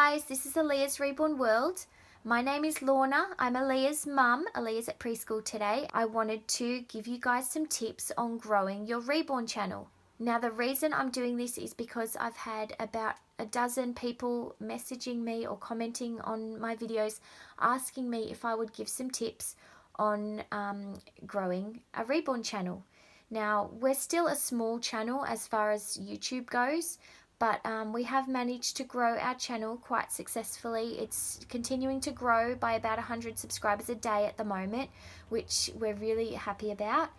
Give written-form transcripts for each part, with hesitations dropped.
guys, this is Aliyah's Reborn World. My name is Lorna. I'm Aliyah's mum. Aliyah's at preschool today. I wanted to give you guys some tips on growing your Reborn channel. Now the reason I'm doing this is because I've had about a dozen people messaging me or commenting on my videos asking me if I would give some tips on growing a Reborn channel. Now we're still a small channel as far as YouTube goes, but we have managed to grow our channel quite successfully. It's continuing to grow by about 100 subscribers a day at the moment, which we're really happy about.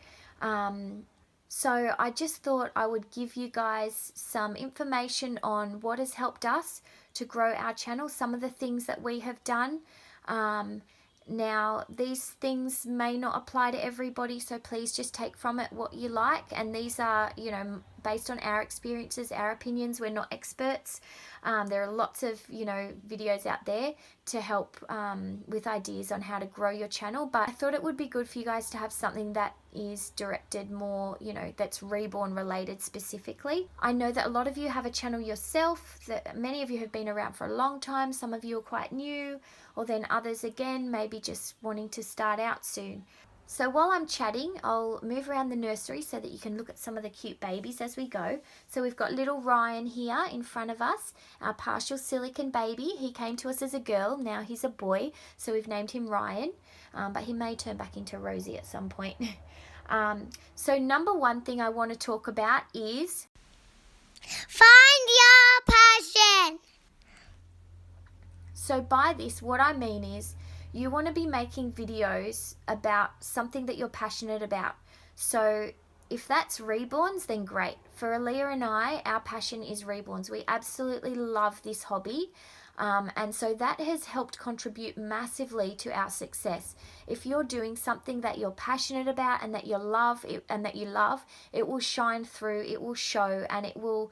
So I just thought I would give you guys some information on what has helped us to grow our channel, some of the things that we have done. Now, these things may not apply to everybody, so please just take from it what you like. And these are, you know, based on our experiences, our opinions. We're not experts. There are lots of, you know, videos out there to help with ideas on how to grow your channel. But I thought it would be good for you guys to have something that is directed more, you know, that's Reborn related specifically. I know that a lot of you have a channel yourself, that many of you have been around for a long time. Some of you are quite new, or then others again, maybe just wanting to start out soon. So while I'm chatting, I'll move around the nursery so that you can look at some of the cute babies as we go. So we've got little Ryan here in front of us, our partial silicon baby. He came to us as a girl, now he's a boy, so we've named him Ryan, but he may turn back into Rosie at some point. So number one thing I want to talk about is find your passion. So by this, what I mean is you want to be making videos about something that you're passionate about. So if that's reborns, then great. For Aliyah and I, our passion is reborns. We absolutely love this hobby. And so that has helped contribute massively to our success. If you're doing something that you're passionate about and that you love, it will shine through, it will show, and it will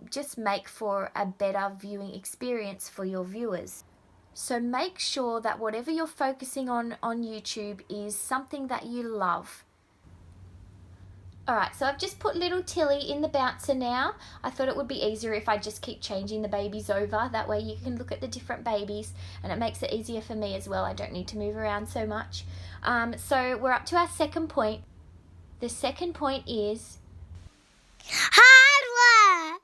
just make for a better viewing experience for your viewers. So make sure that whatever you're focusing on YouTube is something that you love. Alright, so I've just put little Tilly in the bouncer now. I thought it would be easier if I just keep changing the babies over. That way you can look at the different babies and it makes it easier for me as well. I don't need to move around so much. So we're up to our second point. The second point is hard work.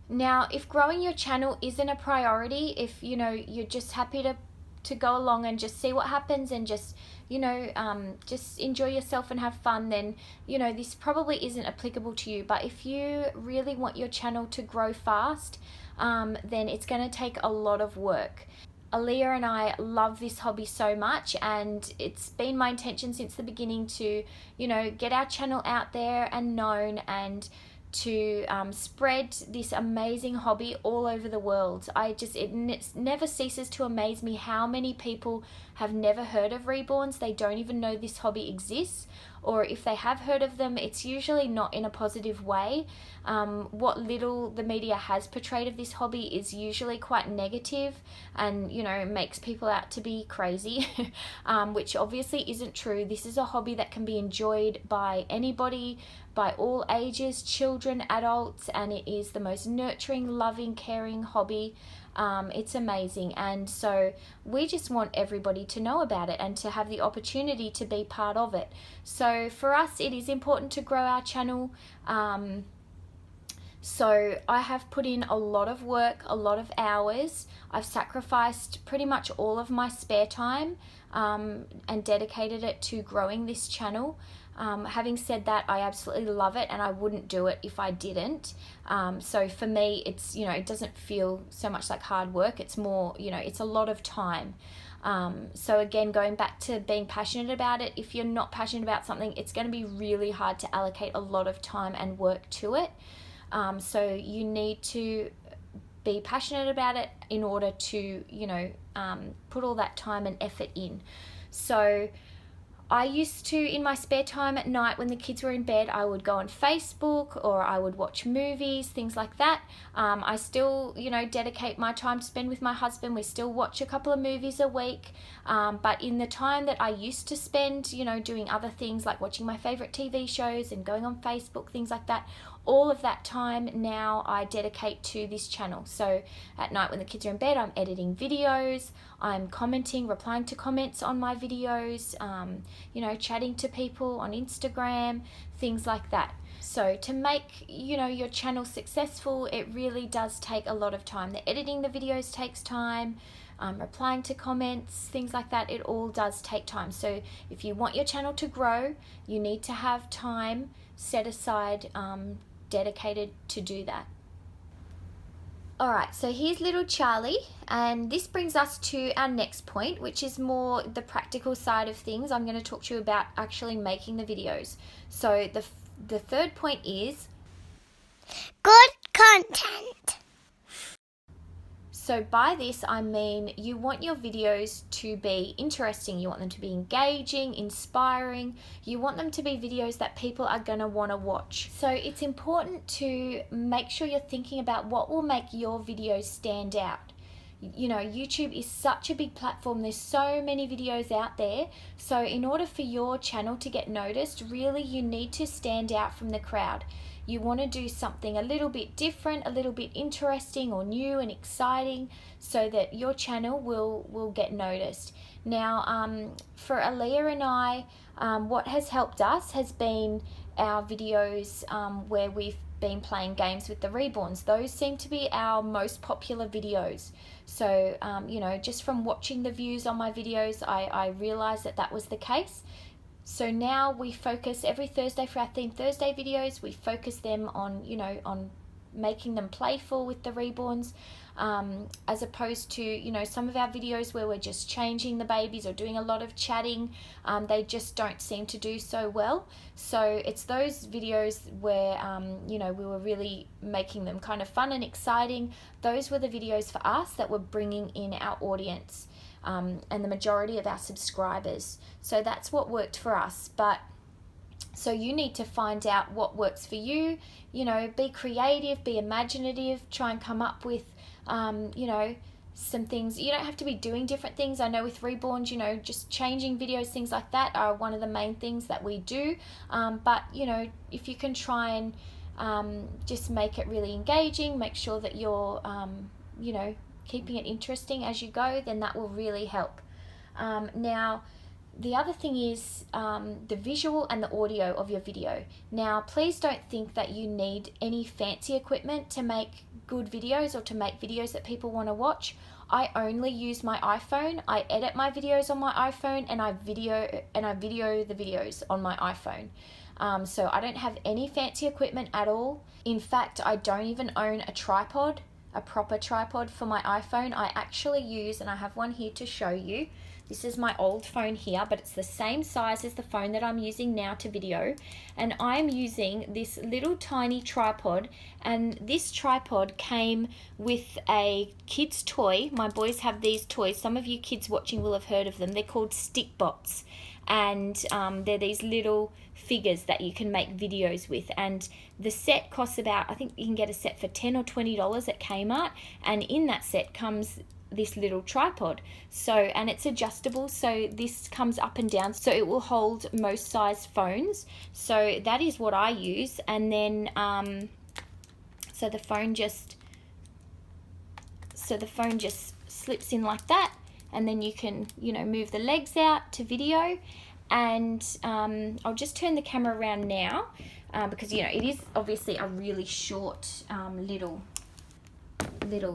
Now, if growing your channel isn't a priority, if, you know, you're just happy to go along and just see what happens and just, you know, just enjoy yourself and have fun, then, you know, this probably isn't applicable to you. But if you really want your channel to grow fast, then it's going to take a lot of work. Aliyah and I love this hobby so much, and it's been my intention since the beginning to, you know, get our channel out there and known, and to spread this amazing hobby all over the world. It never ceases to amaze me how many people have never heard of Reborns. They don't even know this hobby exists, or if they have heard of them, it's usually not in a positive way. What little the media has portrayed of this hobby is usually quite negative and, you know, makes people out to be crazy, which obviously isn't true. This is a hobby that can be enjoyed by anybody, by all ages, children, adults, and it is the most nurturing, loving, caring hobby. It's amazing, and so we just want everybody to know about it and to have the opportunity to be part of it. So for us, it is important to grow our channel. So I have put in a lot of work, a lot of hours. I've sacrificed pretty much all of my spare time and dedicated it to growing this channel. Having said that, I absolutely love it and I wouldn't do it if I didn't. So for me, it's, you know, it doesn't feel so much like hard work. It's more, you know, it's a lot of time. So again, going back to being passionate about it, if you're not passionate about something, it's going to be really hard to allocate a lot of time and work to it. So you need to be passionate about it in order to, you know, put all that time and effort in. So I used to, in my spare time at night when the kids were in bed, I would go on Facebook or I would watch movies, things like that. I still, you know, dedicate my time to spend with my husband. We still watch a couple of movies a week. But in the time that I used to spend, you know, doing other things like watching my favorite TV shows and going on Facebook, things like that, all of that time now I dedicate to this channel. So at night when the kids are in bed, I'm editing videos, I'm commenting, replying to comments on my videos, you know, chatting to people on Instagram, things like that. So to make, you know, your channel successful, it really does take a lot of time. The editing the videos takes time, replying to comments, things like that, it all does take time. So if you want your channel to grow, you need to have time set aside, dedicated to do that. Alright, so here's little Charlie, and this brings us to our next point, which is more the practical side of things. I'm going to talk to you about actually making the videos. So the third point is good content. So by this I mean you want your videos to be interesting, you want them to be engaging, inspiring, you want them to be videos that people are going to want to watch. So it's important to make sure you're thinking about what will make your videos stand out. You know, YouTube is such a big platform, there's so many videos out there, so in order for your channel to get noticed, really you need to stand out from the crowd. You want to do something a little bit different, a little bit interesting or new and exciting, so that your channel will get noticed. Now, for Aliyah and I, what has helped us has been our videos where we've been playing games with the Reborns. Those seem to be our most popular videos. So, you know, just from watching the views on my videos, I realized that was the case. So now we focus every Thursday for our Theme Thursday videos, we focus them on, you know, on making them playful with the Reborns, as opposed to, you know, some of our videos where we're just changing the babies or doing a lot of chatting, they just don't seem to do so well. So it's those videos where, you know, we were really making them kind of fun and exciting. Those were the videos for us that were bringing in our audience. And the majority of our subscribers. So that's what worked for us. But so you need to find out what works for you. You know, be creative, be imaginative, try and come up with, you know, some things. You don't have to be doing different things. I know with Reborns, you know, just changing videos, things like that are one of the main things that we do. But, you know, if you can try and just make it really engaging, make sure that you're, you know, keeping it interesting as you go, then that will really help. Now, the other thing is the visual and the audio of your video. Now, please don't think that you need any fancy equipment to make good videos or to make videos that people want to watch. I only use my iPhone. I edit my videos on my iPhone, and I video the videos on my iPhone. So I don't have any fancy equipment at all. In fact, I don't even own a tripod, a proper tripod for my iPhone. I actually use, and I have one here to show you, this is my old phone here, but it's the same size as the phone that I'm using now to video, and I'm using this little tiny tripod, and this tripod came with a kid's toy. My boys have these toys. Some of you kids watching will have heard of them. They're called stick bots, and they're these little figures that you can make videos with, and the set costs about, I think you can get a set for $10 or $20 at Kmart, and in that set comes this little tripod. So, and it's adjustable, so this comes up and down, so it will hold most size phones. So that is what I use. And then so the phone just slips in like that, and then you can, you know, move the legs out to video. And I'll just turn the camera around now, because, you know, it is obviously a really short little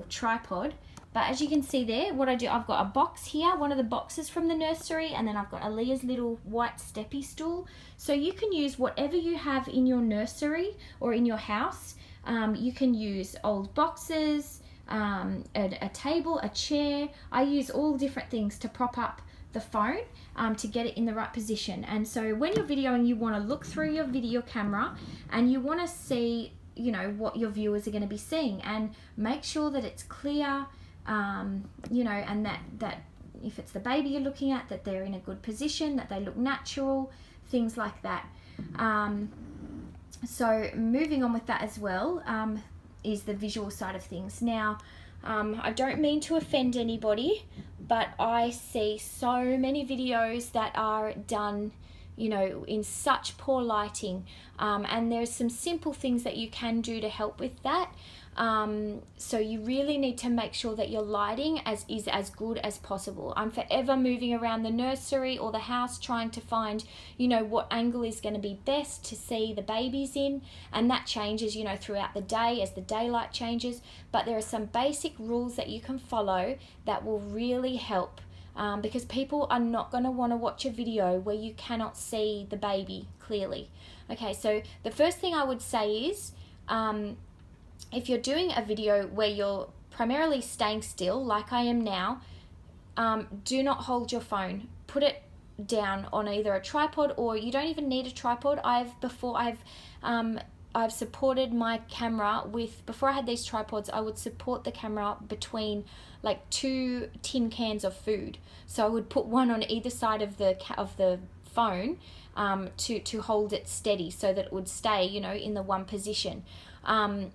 tripod. But as you can see there, what I do, I've got a box here, one of the boxes from the nursery, and then I've got Aliyah's little white steppy stool. So you can use whatever you have in your nursery or in your house. You can use old boxes, a table, a chair. I use all different things to prop up the phone to get it in the right position. And so when you're videoing, you want to look through your video camera and you want to see, you know, what your viewers are going to be seeing, and make sure that it's clear, you know, and that if it's the baby you're looking at, that they're in a good position, that they look natural, things like that. So moving on with that as well, is the visual side of things. Now, I don't mean to offend anybody, but I see so many videos that are done you know, in such poor lighting. And there's some simple things that you can do to help with that. So you really need to make sure that your lighting is as good as possible. I'm forever moving around the nursery or the house trying to find, you know, what angle is going to be best to see the babies in, and that changes, you know, throughout the day as the daylight changes. But there are some basic rules that you can follow that will really help. Because people are not going to want to watch a video where you cannot see the baby clearly. Okay, so the first thing I would say is, if you're doing a video where you're primarily staying still, like I am now, do not hold your phone. Put it down on either a tripod, or you don't even need a tripod. I've supported my camera with, before I had these tripods, I would support the camera between like 2 tin cans of food. So I would put one on either side of the phone to hold it steady so that it would stay, you know, in the one position.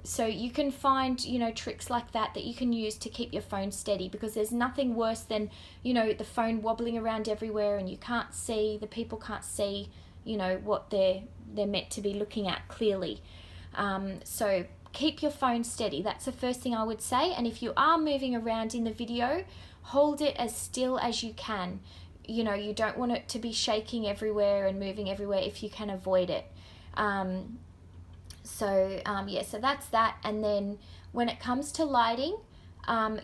So you can find, you know, tricks like that you can use to keep your phone steady, because there's nothing worse than, you know, the phone wobbling around everywhere and you can't see, the people can't see, you know, what they're meant to be looking at clearly. So keep your phone steady. That's the first thing I would say. And if you are moving around in the video, hold it as still as you can. You know, you don't want it to be shaking everywhere and moving everywhere if you can avoid it. So that's that. And then when it comes to lighting,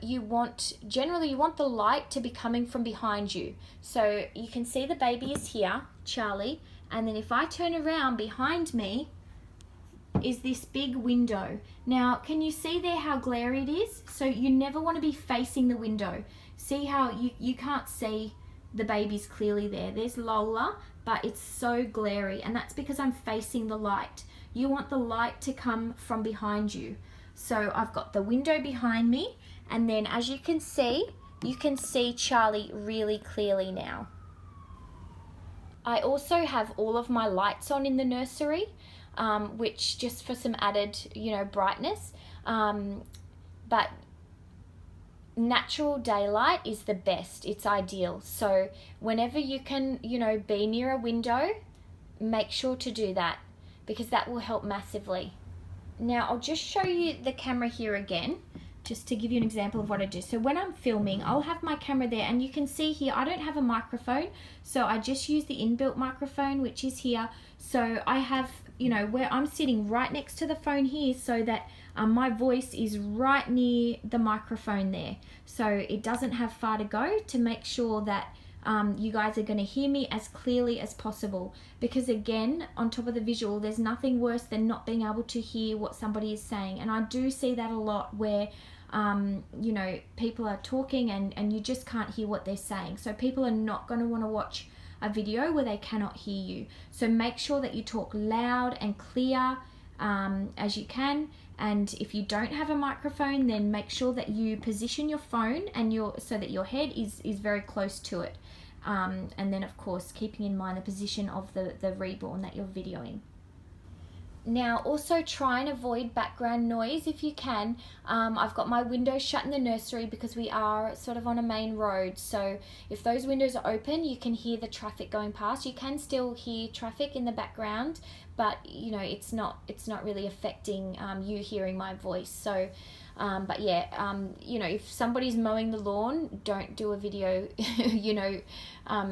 you want the light to be coming from behind you. So you can see the baby is here, Charlie, and then if I turn around, behind me is this big window. Now, can you see there how glary it is? So you never want to be facing the window. See how you can't see the babies clearly there. There's Lola, but it's so glary, and that's because I'm facing the light. You want the light to come from behind you. So I've got the window behind me, and then as you can see Charlie really clearly now. I also have all of my lights on in the nursery, which just for some added, you know, brightness. But natural daylight is the best. It's ideal. So whenever you can, you know, be near a window, make sure to do that, because that will help massively. Now I'll just show you the camera here again, just to give you an example of what I do. So when I'm filming, I'll have my camera there, and you can see here I don't have a microphone, so I just use the inbuilt microphone, which is here. So I have, you know, where I'm sitting right next to the phone here, so that my voice is right near the microphone there, so it doesn't have far to go, to make sure that you guys are going to hear me as clearly as possible. Because again, on top of the visual, there's nothing worse than not being able to hear what somebody is saying. And I do see that a lot, where you know, people are talking and you just can't hear what they're saying. So people are not going to want to watch a video where they cannot hear you. So make sure that you talk loud and clear as you can. And if you don't have a microphone, then make sure that you position your phone and so that your head is very close to it. And then of course keeping in mind the position of the reborn that you're videoing. Now also try and avoid background noise if you can. I've got my windows shut in the nursery because we are sort of on a main road, so if those windows are open you can hear the traffic going past. You can still hear traffic in the background, but you know, it's not really affecting you hearing my voice. So but yeah, you know, if somebody's mowing the lawn, don't do a video you know,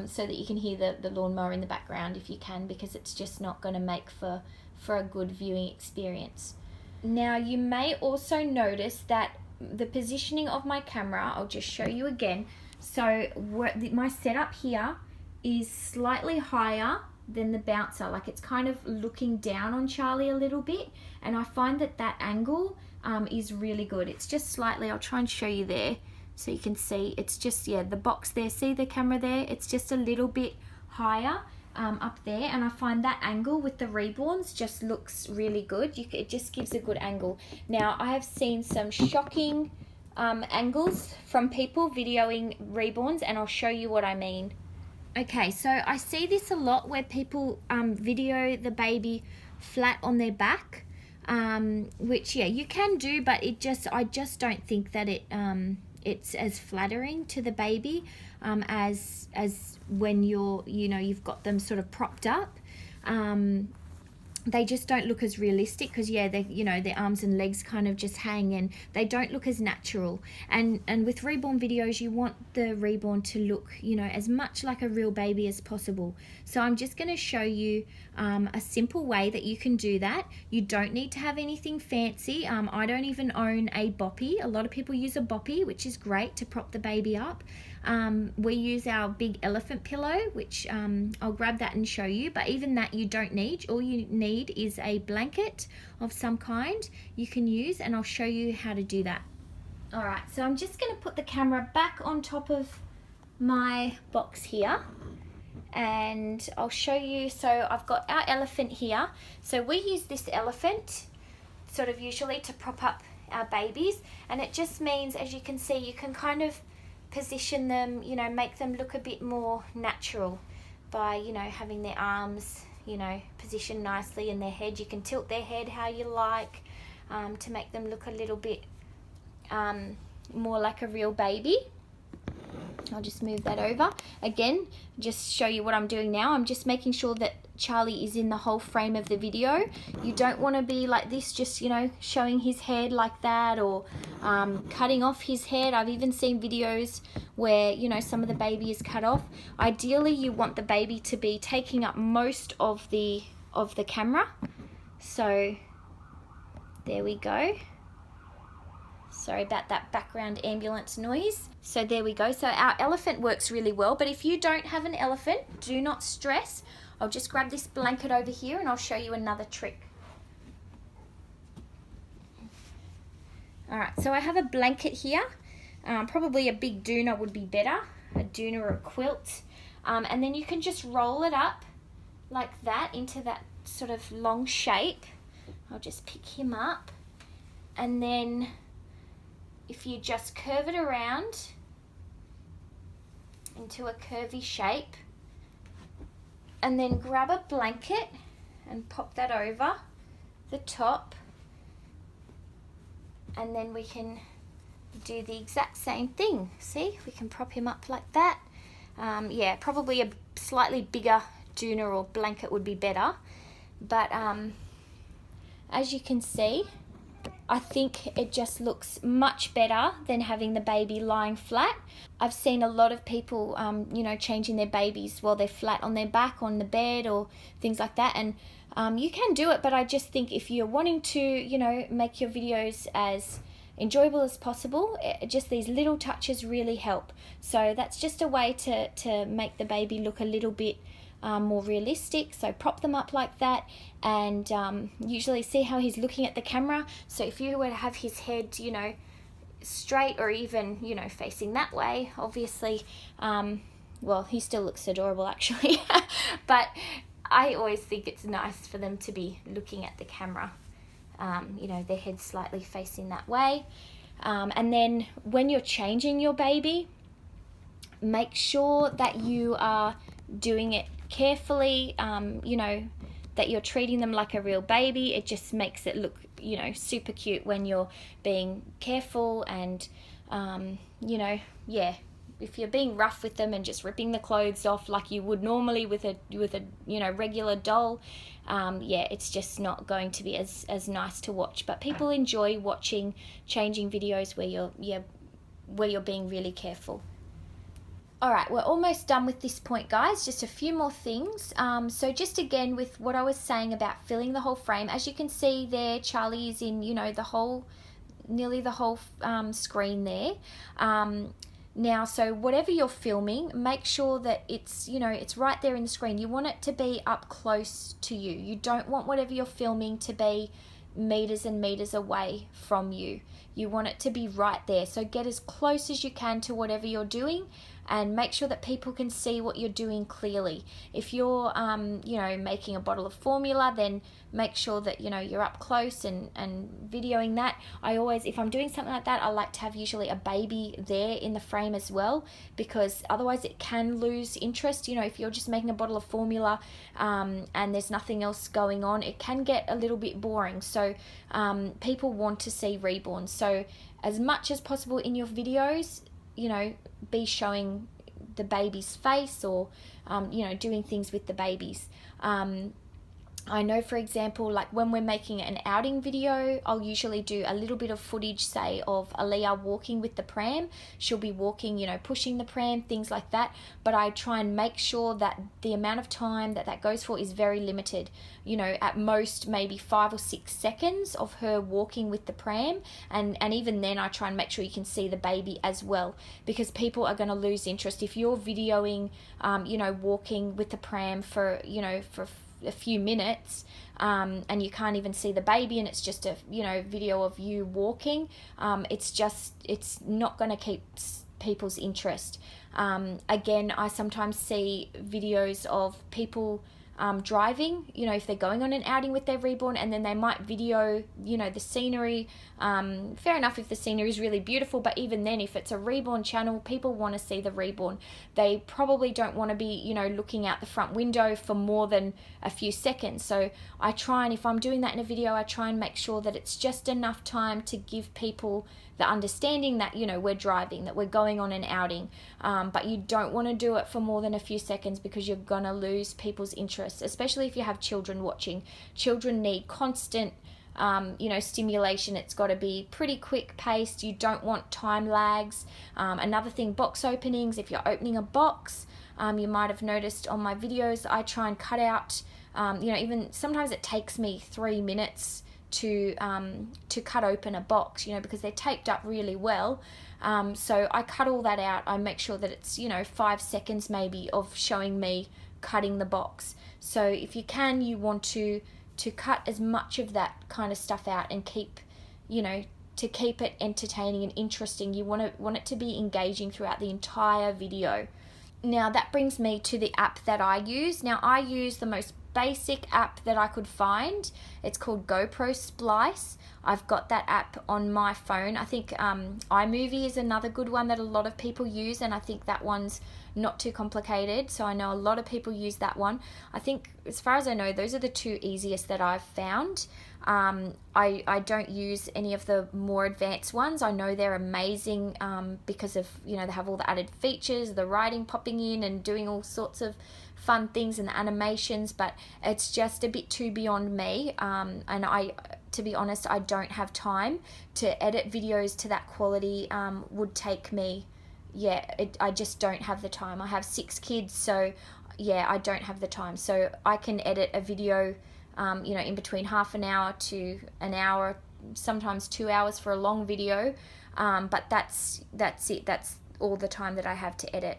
so that you can hear the lawnmower in the background if you can, because it's just not going to make for a good viewing experience. Now you may also notice that the positioning of my camera, I'll just show you again. So my setup here is slightly higher than the bouncer, like it's kind of looking down on Charlie a little bit, and I find that angle is really good. It's just slightly, I'll try and show you there so you can see, it's just, yeah, the box there, see the camera there, it's just a little bit higher up there, and I find that angle with the reborns just looks really good. It just gives a good angle. Now I have seen some shocking angles from people videoing reborns, and I'll show you what I mean. Okay, so I see this a lot where people video the baby flat on their back, which yeah, you can do, but I just don't think that it it's as flattering to the baby as when you've got them sort of propped up. They just don't look as realistic because their arms and legs kind of just hang and they don't look as natural. And with reborn videos, you want the reborn to look as much like a real baby as possible. So I'm just going to show you a simple way that you can do that. You don't need to have anything fancy. I don't even own a boppy. A lot of people use a boppy, which is great to prop the baby up. We use our big elephant pillow, which I'll grab that and show you, but even that you don't need. All you need is a blanket of some kind you can use, and I'll show you how to do that. Alright, so I'm just going to put the camera back on top of my box here, and I'll show you. So I've got our elephant here. So we use this elephant sort of usually to prop up our babies, and it just means, as you can see, you can kind of position them, make them look a bit more natural by, having their arms, positioned nicely in their head. You can tilt their head how you like to make them look a little bit more like a real baby. I'll just move that over. Again, just show you what I'm doing now. I'm just making sure that Charlie is in the whole frame of the video. You don't want to be like this, just, showing his head like that, or cutting off his head. I've even seen videos where, some of the baby is cut off. Ideally, you want the baby to be taking up most of the camera. So there we go. Sorry about that background ambulance noise. So there we go. So our elephant works really well, but if you don't have an elephant, do not stress. I'll just grab this blanket over here and I'll show you another trick. Alright, so I have a blanket here. Probably a big doona would be better, a doona or a quilt. And then you can just roll it up like that into that sort of long shape. I'll just pick him up, and then if you just curve it around into a curvy shape, and then grab a blanket and pop that over the top, and then we can do the exact same thing. See, we can prop him up like that. Yeah, probably a slightly bigger doona or blanket would be better, but as you can see, I think it just looks much better than having the baby lying flat. I've seen a lot of people, changing their babies while they're flat on their back on the bed or things like that. And you can do it, but I just think if you're wanting to, make your videos as enjoyable as possible, just these little touches really help. So that's just a way to make the baby look a little bit more realistic. So prop them up like that, and usually see how he's looking at the camera. So if you were to have his head, straight, or even, facing that way, obviously, well, he still looks adorable actually, but I always think it's nice for them to be looking at the camera, their head slightly facing that way. And then when you're changing your baby, make sure that you are doing it carefully, that you're treating them like a real baby. It just makes it look, super cute when you're being careful and, if you're being rough with them and just ripping the clothes off like you would normally with a regular doll, it's just not going to be as nice to watch. But people enjoy watching changing videos where you're being really careful. Alright, we're almost done with this point, guys. Just a few more things. So just again with what I was saying about filling the whole frame, as you can see there, Charlie is in, nearly the whole screen there. Now, so whatever you're filming, make sure that it's, it's right there in the screen. You want it to be up close to you. You don't want whatever you're filming to be meters and meters away from you. You want it to be right there. So get as close as you can to whatever you're doing, and make sure that people can see what you're doing clearly. If you're, making a bottle of formula, then make sure that, you're up close and videoing that. I always, if I'm doing something like that, I like to have usually a baby there in the frame as well, because otherwise it can lose interest. If you're just making a bottle of formula and there's nothing else going on, it can get a little bit boring. So people want to see reborn. So So as much as possible in your videos, you know, be showing the baby's face, or you know, doing things with the babies. I know, for example, like when we're making an outing video, I'll usually do a little bit of footage, say, of Aliyah walking with the pram. She'll be walking, you know, pushing the pram, things like that. But I try and make sure that the amount of time that goes for is very limited. You know, at most maybe 5 or 6 seconds of her walking with the pram. And even then I try and make sure you can see the baby as well, because people are going to lose interest. If you're videoing, you know, walking with the pram for, you know, for a few minutes, and you can't even see the baby, and it's just a, you know, video of you walking, it's not going to keep people's interest. Again, I sometimes see videos of people driving, you know, if they're going on an outing with their reborn, and then they might video, you know, the scenery. Fair enough if the scenery is really beautiful, but even then, if it's a reborn channel, people want to see the reborn. They probably don't want to be, you know, looking out the front window for more than a few seconds. So I try, and if I'm doing that in a video, I try and make sure that it's just enough time to give people the understanding that, you know, we're driving, that we're going on an outing, but you don't want to do it for more than a few seconds, because you're gonna lose people's interest, especially if you have children watching. Children need constant, you know, stimulation. It's got to be pretty quick paced. You don't want time lags. Another thing, box openings. If you're opening a box, you might have noticed on my videos, I try and cut out, you know, even sometimes it takes me 3 minutes to cut open a box, you know, because they're taped up really well. So I cut all that out. I make sure that it's, you know, 5 seconds maybe of showing me cutting the box. So if you can, you want to cut as much of that kind of stuff out and keep, you know, to keep it entertaining and interesting. You want it to be engaging throughout the entire video. Now that brings me to the app that I use. Now I use the most basic app that I could find. It's called GoPro Splice. I've got that app on my phone. I think iMovie is another good one that a lot of people use, and I think that one's not too complicated, so I know a lot of people use that one. I think, as far as I know, those are the two easiest that I've found. I don't use any of the more advanced ones. I know they're amazing because of, you know, they have all the added features, the writing popping in and doing all sorts of fun things and the animations, but it's just a bit too beyond me, and to be honest, I don't have time to edit videos to that quality. Would take me, I just don't have the time. I have 6 kids, so yeah, I don't have the time. So I can edit a video, you know, in between half an hour to an hour, sometimes 2 hours for a long video, but that's it. That's all the time that I have to edit.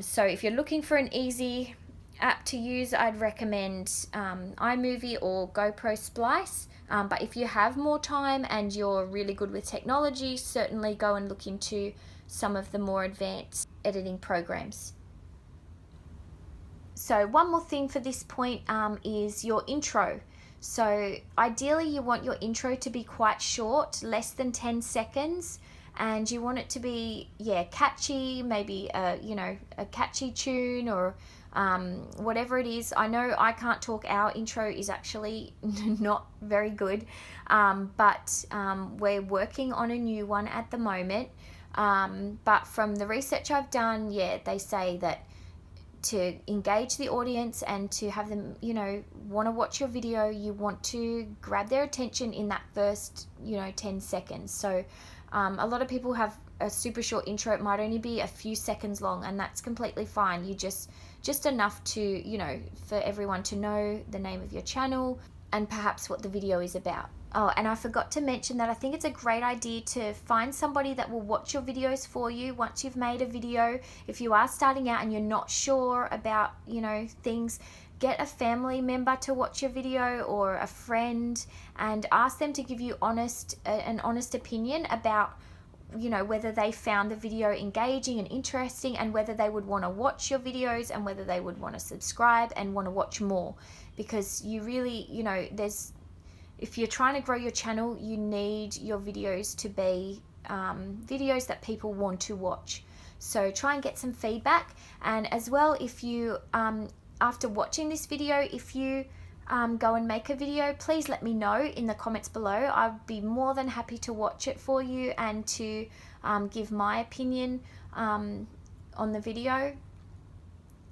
So if you're looking for an easy app to use, I'd recommend iMovie or GoPro Splice. But if you have more time and you're really good with technology, certainly go and look into some of the more advanced editing programs. So one more thing for this point is your intro. So ideally you want your intro to be quite short, less than 10 seconds. And you want it to be, catchy, maybe, you know, a catchy tune or whatever it is. I know I Can't Talk, our intro is actually not very good, but we're working on a new one at the moment. But from the research I've done, they say that to engage the audience and to have them, you know, want to watch your video, you want to grab their attention in that first, you know, 10 seconds. So a lot of people have a super short intro. It might only be a few seconds long, and that's completely fine. You just enough to, you know, for everyone to know the name of your channel and perhaps what the video is about. Oh, and I forgot to mention that I think it's a great idea to find somebody that will watch your videos for you once you've made a video. If you are starting out and you're not sure about, you know, things, get a family member to watch your video or a friend and ask them to give you an honest opinion about, you know, whether they found the video engaging and interesting and whether they would want to watch your videos and whether they would want to subscribe and want to watch more. Because you really, you know, if you're trying to grow your channel, you need your videos to be videos that people want to watch. So try and get some feedback. And as well, if you after watching this video, if you go and make a video, please let me know in the comments below. I'd be more than happy to watch it for you and to give my opinion on the video.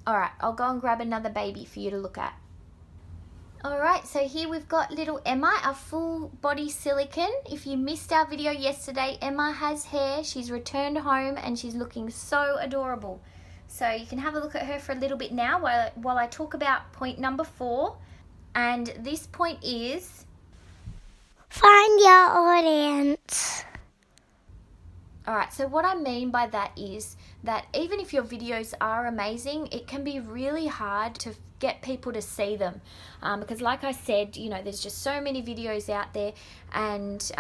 Alright, I'll go and grab another baby for you to look at. Alright, so here we've got little Emma, our full body silicone. If you missed our video yesterday, Emma has hair. She's returned home and she's looking so adorable. So you can have a look at her for a little bit now while I talk about point number 4. And this point is... Find your audience. Alright, so what I mean by that is that even if your videos are amazing, it can be really hard to get people to see them. Because like I said, you know, there's just so many videos out there, and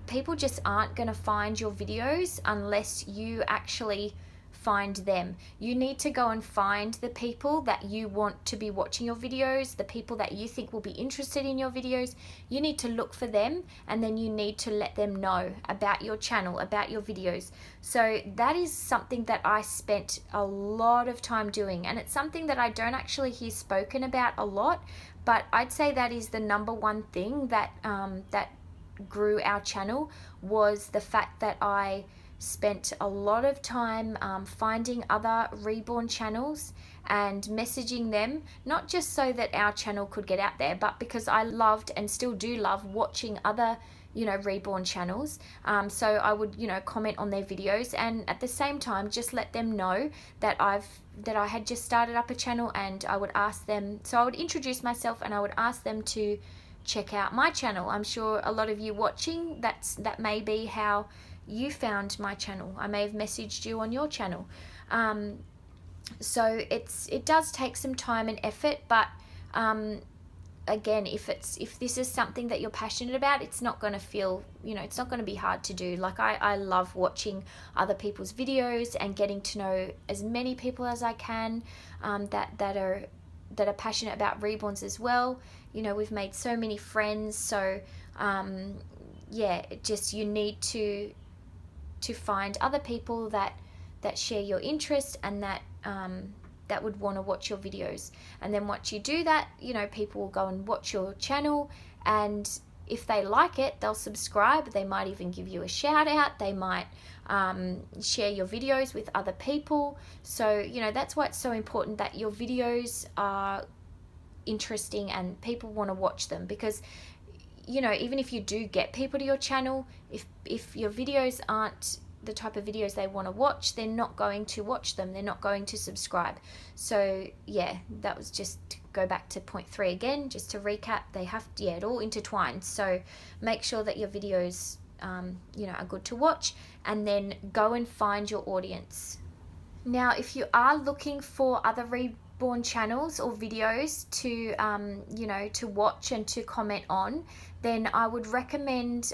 people just aren't going to find your videos unless you actually find them. You need to go and find the people that you want to be watching your videos, the people that you think will be interested in your videos. You need to look for them, and then you need to let them know about your channel, about your videos. So that is something that I spent a lot of time doing, and it's something that I don't actually hear spoken about a lot, but I'd say that is the number one thing that that grew our channel, was the fact that I spent a lot of time finding other Reborn channels and messaging them, not just so that our channel could get out there, but because I loved and still do love watching other, you know, Reborn channels. So I would, you know, comment on their videos, and at the same time just let them know that I had just started up a channel, and I would ask them, so I would introduce myself and I would ask them to check out my channel. I'm sure a lot of you watching, that may be how you found my channel. I may have messaged you on your channel. So it does take some time and effort, but again, if this is something that you're passionate about, it's not going to feel, you know, it's not going to be hard to do. Like I love watching other people's videos and getting to know as many people as I can that are passionate about Reborns as well. You know, we've made so many friends, so yeah, you need to find other people that share your interest and that would want to watch your videos. And then once you do that, you know, people will go and watch your channel, and if they like it, they'll subscribe. They might even give you a shout out. They might share your videos with other people. So, you know, that's why it's so important that your videos are interesting and people want to watch them, because, you know, even if you do get people to your channel, if your videos aren't the type of videos they want to watch, they're not going to watch them. They're not going to subscribe. So yeah, that was just to go back to point 3 again, just to recap. They have to, yeah, it all intertwines. So make sure that your videos, you know, are good to watch, and then go and find your audience. Now, if you are looking for other Reborn channels or videos to you know, to watch and to comment on, then I would recommend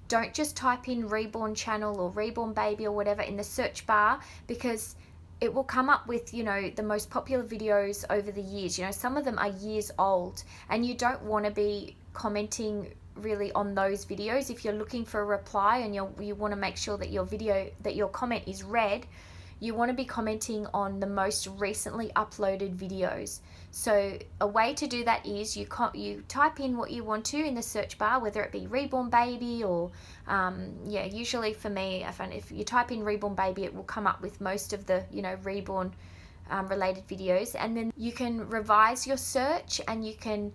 don't just type in Reborn channel or Reborn baby or whatever in the search bar, because it will come up with, you know, the most popular videos over the years. You know, some of them are years old, and you don't want to be commenting really on those videos. If you're looking for a reply and you want to make sure that your comment is read, you want to be commenting on the most recently uploaded videos. So a way to do that is you type in what you want to in the search bar, whether it be Reborn baby or yeah, usually for me, I find if you type in Reborn baby, it will come up with most of the, you know, Reborn related videos. And then you can revise your search, and you can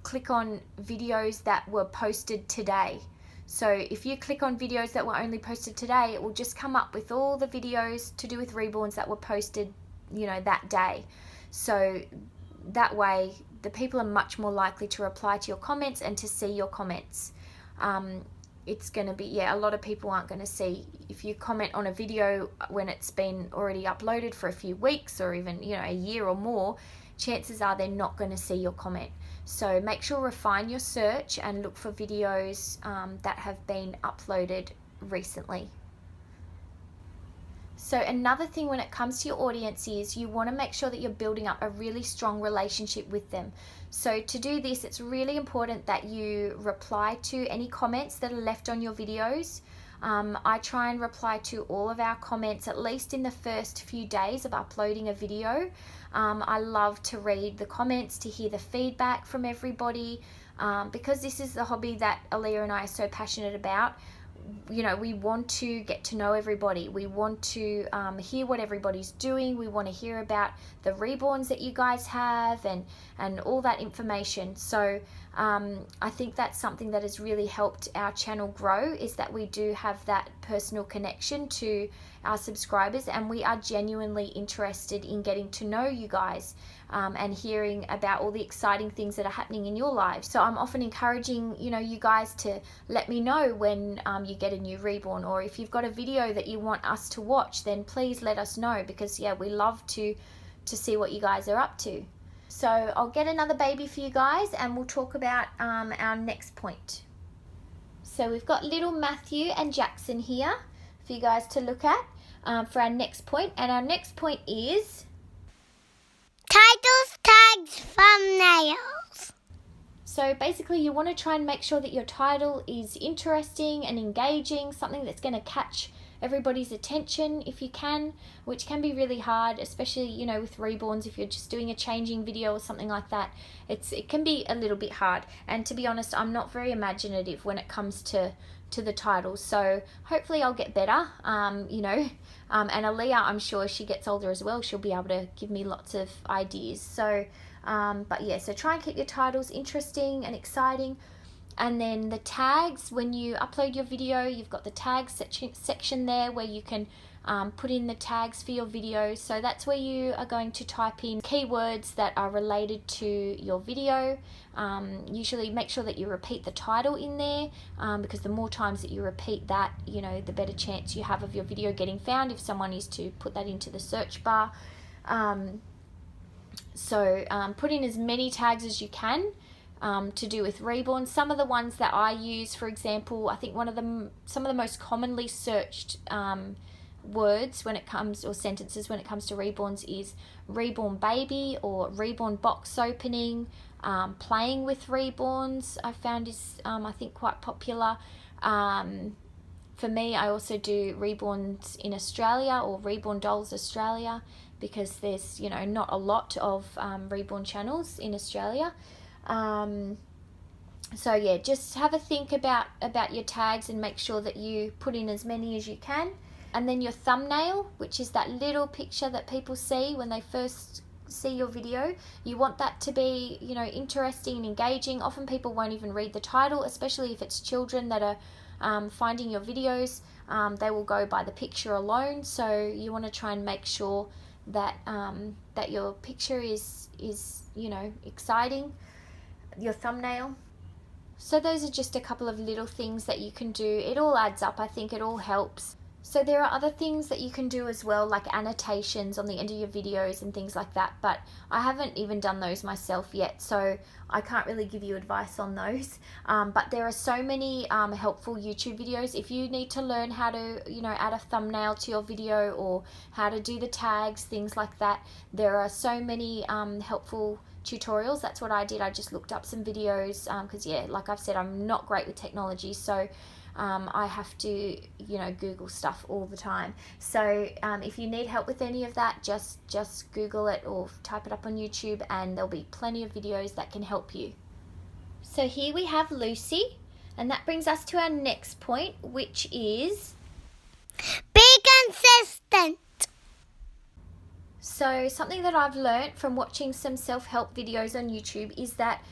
click on videos that were posted today. So if you click on videos that were only posted today, it will just come up with all the videos to do with Reborns that were posted, you know, that day. So that way the people are much more likely to reply to your comments and to see your comments. It's going to be, yeah, a lot of people aren't going to see, if you comment on a video when it's been already uploaded for a few weeks or even, you know, a year or more, chances are they're not going to see your comment. So make sure refine your search and look for videos that have been uploaded recently. So another thing when it comes to your audience is you want to make sure that you're building up a really strong relationship with them. So to do this, it's really important that you reply to any comments that are left on your videos. I try and reply to all of our comments at least in the first few days of uploading a video. I love to read the comments, to hear the feedback from everybody, because this is the hobby that Aliyah and I are so passionate about. You know, we want to get to know everybody. We want to hear what everybody's doing. We want to hear about the reborns that you guys have and all that information. So I think that's something that has really helped our channel grow, is that we do have that personal connection to our subscribers, and we are genuinely interested in getting to know you guys and hearing about all the exciting things that are happening in your lives. So I'm often encouraging, you know, you guys to let me know when you get a new reborn, or if you've got a video that you want us to watch, then please let us know, because yeah, we love to see what you guys are up to. So I'll get another baby for you guys and we'll talk about our next point. So we've got little Matthew and Jackson here for you guys to look at for our next point. And our next point is titles, tags, thumbnails. So basically you want to try and make sure that your title is interesting and engaging, something that's going to catch everybody's attention if you can, which can be really hard, especially, you know, with reborns. If you're just doing a changing video or something like that, it can be a little bit hard. And to be honest, I'm not very imaginative when it comes to the titles, so hopefully I'll get better, you know, and Aliyah, I'm sure she gets older as well, she'll be able to give me lots of ideas. So but yeah, so try and keep your titles interesting and exciting. And then the tags, when you upload your video, you've got the tags section there where you can put in the tags for your video. So that's where you are going to type in keywords that are related to your video. Usually make sure that you repeat the title in there, because the more times that you repeat that, you know, the better chance you have of your video getting found if someone is to put that into the search bar. So put in as many tags as you can to do with reborn. Some of the ones that I use, for example, I think some of the most commonly searched words when it comes, or sentences when it comes to reborns, is reborn baby or reborn box opening. Playing with reborns I found is I think quite popular. For me, I also do reborns in Australia, or reborn dolls Australia, because there's, you know, not a lot of reborn channels in Australia. So yeah, just have a think about your tags and make sure that you put in as many as you can. And then your thumbnail, which is that little picture that people see when they first see your video, you want that to be, you know, interesting and engaging. Often people won't even read the title, especially if it's children that are finding your videos. They will go by the picture alone, so you want to try and make sure that that your picture is you know, exciting, your thumbnail. So those are just a couple of little things that you can do. It all adds up. I think it all helps. So there are other things that you can do as well, like annotations on the end of your videos and things like that, but I haven't even done those myself yet, so I can't really give you advice on those. But there are so many helpful YouTube videos. If you need to learn how to, you know, add a thumbnail to your video, or how to do the tags, things like that, there are so many helpful tutorials. That's what I did. I just looked up some videos because yeah, like I've said, I'm not great with technology, so I have to, you know, Google stuff all the time. So if you need help with any of that, just Google it or type it up on YouTube, and there'll be plenty of videos that can help you. So here we have Lucy, and that brings us to our next point, which is be consistent. So something that I've learnt from watching some self-help videos on YouTube is that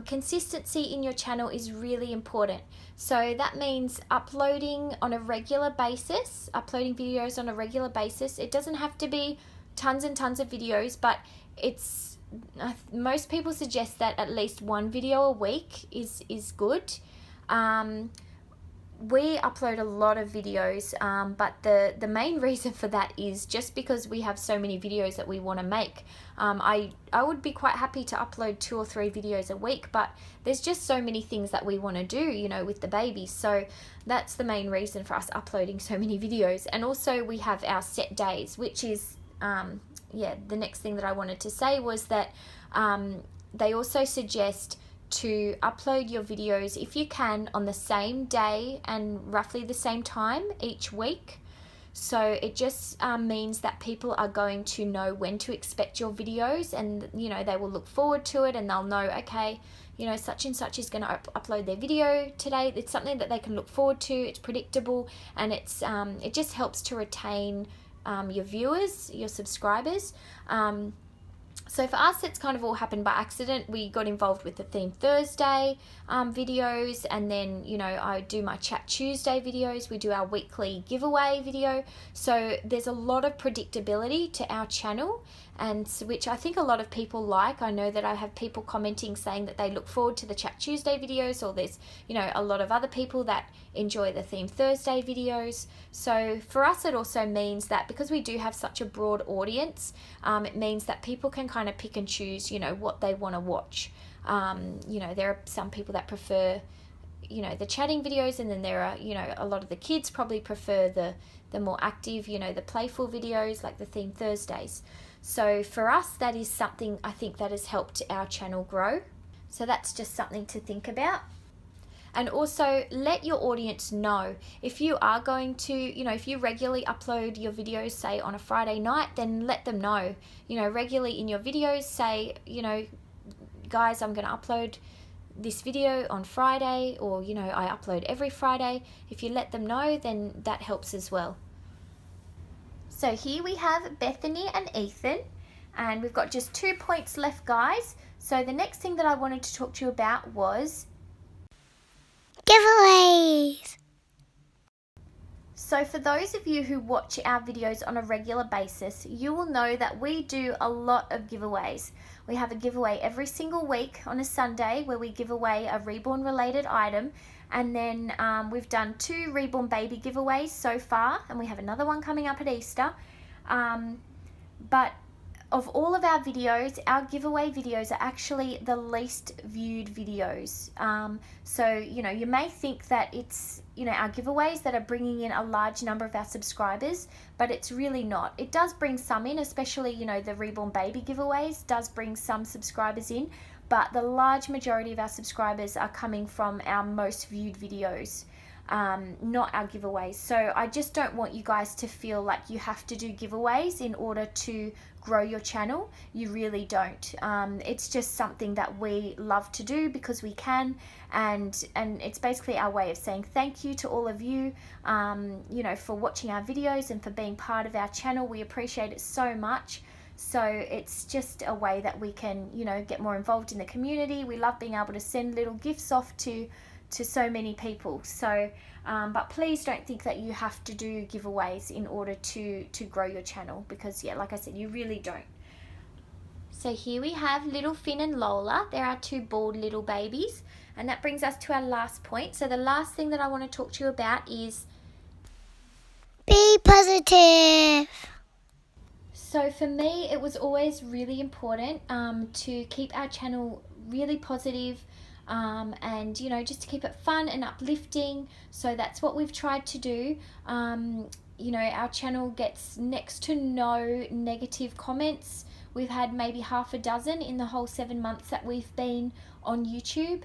consistency in your channel is really important. So that means uploading on a regular basis, uploading videos on a regular basis. It doesn't have to be tons and tons of videos, but it's most people suggest that at least one video a week is good. We upload a lot of videos, but the main reason for that is just because we have so many videos that we want to make. I would be quite happy to upload 2 or 3 videos a week, but there's just so many things that we want to do, you know, with the baby. So that's the main reason for us uploading so many videos. And also we have our set days, which is, yeah, the next thing that I wanted to say was that they also suggest to upload your videos, if you can, on the same day and roughly the same time each week. So it just means that people are going to know when to expect your videos, and they will look forward to it, and they'll know, okay, such and such is going to upload their video today. It's something that they can look forward to. It's predictable, and it just helps to retain your viewers, your subscribers. So for us, it's kind of all happened by accident. We got involved with the Theme Thursday videos, and then, I do my Chat Tuesday videos. We do our weekly giveaway video. So there's a lot of predictability to our channel, and which I think a lot of people like. I know that I have people commenting saying that they look forward to the Chat Tuesday videos, or there's, a lot of other people that enjoy the Theme Thursday videos. So for us, it also means that because we do have such a broad audience, it means that people can kind of pick and choose, what they want to watch. There are some people that prefer, the chatting videos, and then there are, a lot of the kids probably prefer the more active, the playful videos like the Theme Thursdays. So for us, that is something I think that has helped our channel grow. So that's just something to think about. And also let your audience know if you are going to, if you regularly upload your videos, say on a Friday night, then let them know, regularly in your videos, say, guys, I'm going to upload this video on Friday, or, I upload every Friday. If you let them know, then that helps as well. So here we have Bethany and Ethan, and we've got just 2 points left, guys. So the next thing that I wanted to talk to you about was giveaways. So for those of you who watch our videos on a regular basis, you will know that we do a lot of giveaways. We have a giveaway every single week on a Sunday where we give away a Reborn related item, and then we've done 2 Reborn baby giveaways so far, and we have another one coming up at Easter. But of all of our videos, our giveaway videos are actually the least viewed videos. So, you may think that it's, our giveaways that are bringing in a large number of our subscribers, but it's really not. It does bring some in, especially, the Reborn Baby giveaways does bring some subscribers in, but the large majority of our subscribers are coming from our most viewed videos. Not our giveaways. So I just don't want you guys to feel like you have to do giveaways in order to grow your channel. You really don't. It's just something that we love to do because we can, and it's basically our way of saying thank you to all of you, for watching our videos and for being part of our channel. We appreciate it so much. So it's just a way that we can, get more involved in the community. We love being able to send little gifts off to so many people. So but please don't think that you have to do giveaways in order to grow your channel, because like I said, you really don't. So here we have little Finn and Lola. There are 2 bald little babies, and that brings us to our last point. So the last thing that I want to talk to you about is be positive. So for me, it was always really important to keep our channel really positive, and just to keep it fun and uplifting. So that's what we've tried to do. Our channel gets next to no negative comments. We've had maybe half a dozen in the whole 7 months that we've been on YouTube,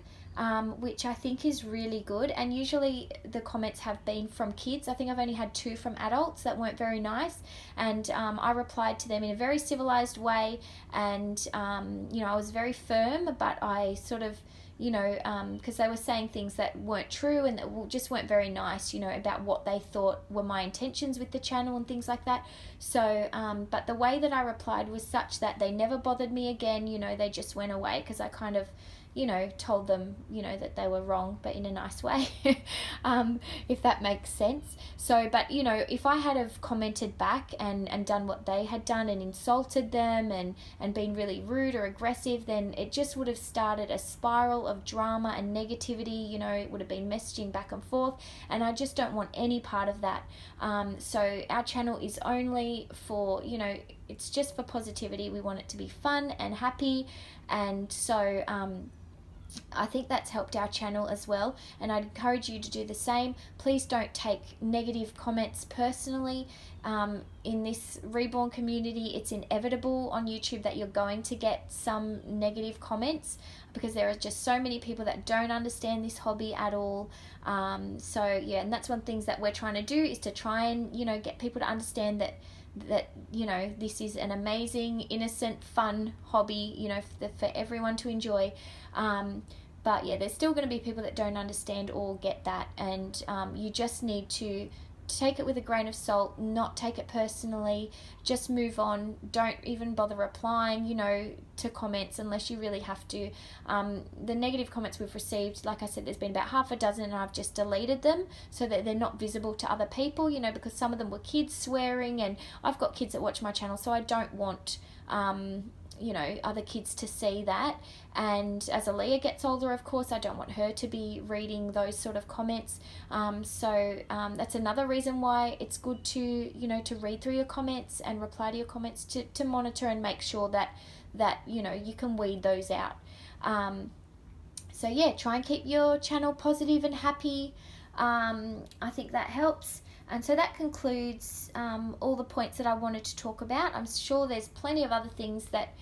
which I think is really good. And usually the comments have been from kids. I think I've only had 2 from adults that weren't very nice, and I replied to them in a very civilized way, and I was very firm, but I sort of because they were saying things that weren't true and that just weren't very nice, about what they thought were my intentions with the channel and things like that. So, but the way that I replied was such that they never bothered me again. They just went away because I kind of, told them, that they were wrong, but in a nice way, if that makes sense. So, but, if I had have commented back and done what they had done and insulted them and been really rude or aggressive, then it just would have started a spiral of drama and negativity. It would have been messaging back and forth, and I just don't want any part of that. So our channel is only for, it's just for positivity. We want it to be fun and happy, and so I think that's helped our channel as well, and I'd encourage you to do the same. Please don't take negative comments personally. in this Reborn community, it's inevitable on YouTube that you're going to get some negative comments, because there are just so many people that don't understand this hobby at all. So yeah, and that's one of the things that we're trying to do, is to try and, you know, get people to understand that you know, this is an amazing, innocent, fun hobby, you know, for everyone to enjoy. But yeah, there's still going to be people that don't understand or get that, and you just need to take it with a grain of salt, not take it personally, just move on. Don't even bother replying, you know, to comments unless you really have to. The negative comments we've received, like I said, there's been about half a dozen, and I've just deleted them so that they're not visible to other people, you know, because some of them were kids swearing, and I've got kids that watch my channel, so I don't want you know, other kids to see that. And as Aliyah gets older, of course, I don't want her to be reading those sort of comments. So that's another reason why it's good to, you know, to read through your comments and reply to your comments, to monitor and make sure that you know, you can weed those out. So yeah, try and keep your channel positive and happy. I think that helps. And so that concludes all the points that I wanted to talk about. I'm sure there's plenty of other things that,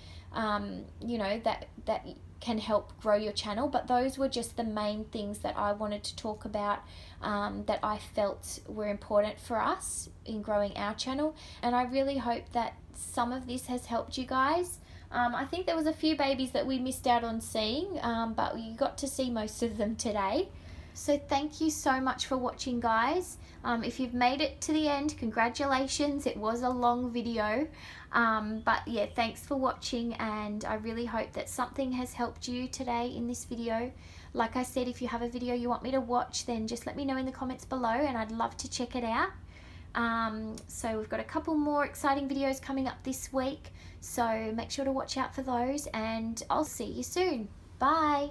you know, that can help grow your channel, but those were just the main things that I wanted to talk about, that I felt were important for us in growing our channel. And I really hope that some of this has helped you guys. I think there was a few babies that we missed out on seeing, but you got to see most of them today. So thank you so much for watching, guys. If you've made it to the end, congratulations. It was a long video. But yeah, thanks for watching, and I really hope that something has helped you today in this video. Like I said, if you have a video you want me to watch, then just let me know in the comments below, and I'd love to check it out. So we've got a couple more exciting videos coming up this week, so make sure to watch out for those, and I'll see you soon. Bye.